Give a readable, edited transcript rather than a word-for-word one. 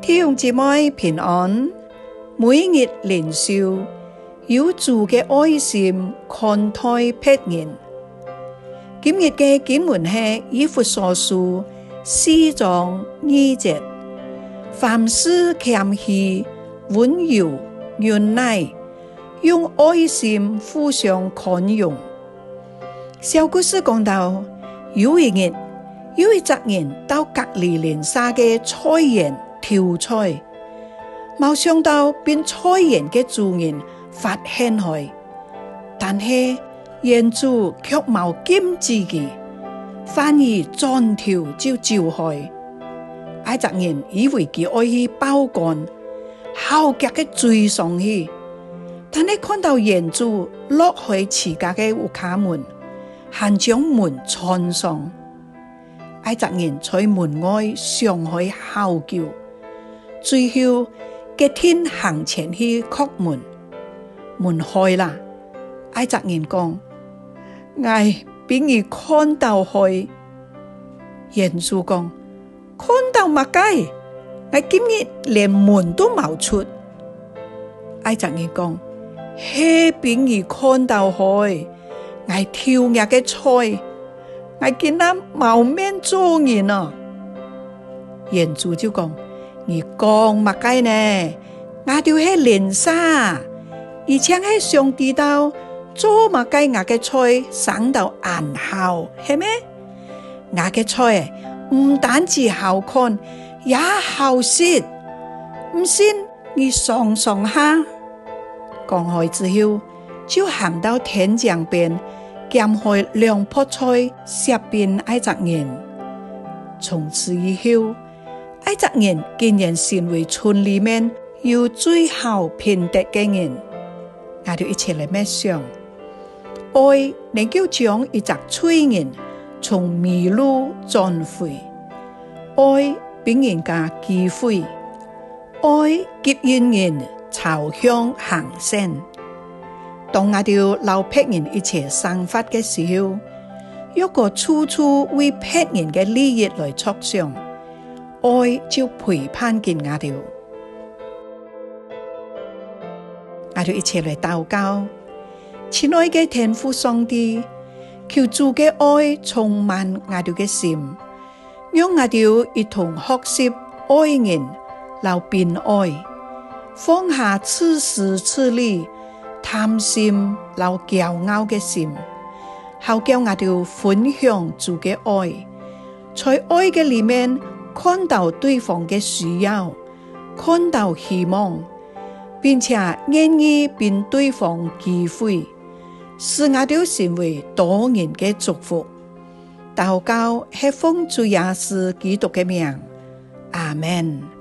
弟兄姊妹平安，每日靈修，有主嘅愛心看待別人。今日嘅經文係以弗所書4章2節，凡事謙虛、溫柔、忍耐，用愛心互相寬容。小故事講到，有一隻人到隔離鄰舍嘅菜園挑菜，冇想到變菜園嘅主人發現佢，但係園主卻冇禁止佢，反而轉頭就招佢。嗰隻人以為佢愛去報官，好急嘅追上去，但係看到園主落去自家嘅屋卡門，還將門關上。嗰隻人在門外上去嚎叫，最後急天行前去叩門，門開啦。嗰隻人講：我俾你看到佢。園主講：看到乜雞？我今日連門都冇出。嗰隻人講：係俾你看到佢，我挑入嘅菜。我見他冇面做人啊！園主就講：你講乜雞呢？我就係鄰舍，而且係上帝道做乜雞我嘅菜生到眼好，係咩？我嘅菜唔單止好看，也好食。唔信你嘗嘗下。講開之後，就行到田江邊，撿開兩棵菜，攝邊嗰隻人。從此以後，嗰隻人竟然成為村裏面有最後品德嘅人。我哋一齊嚟默想，愛能夠將一隻罪人從迷路轉回，愛俾人家機會，愛吸引人朝向行善。當我哋留別人一切生活嘅時候，如果處處為別人嘅利益來着想，愛就陪伴緊我哋。我哋一齊嚟禱告，親愛嘅天父上帝，求主嘅愛充滿我哋嘅心，讓我哋一同學習愛人，留便愛，放下自私自利、貪心、留驕傲嘅心，好叫我哋分享主嘅愛，在愛嘅裏面看到對方嘅需要，看到希望，並且願意俾對方機會，使我哋成為多人嘅祝福。禱告係奉主耶穌基督嘅名，阿們。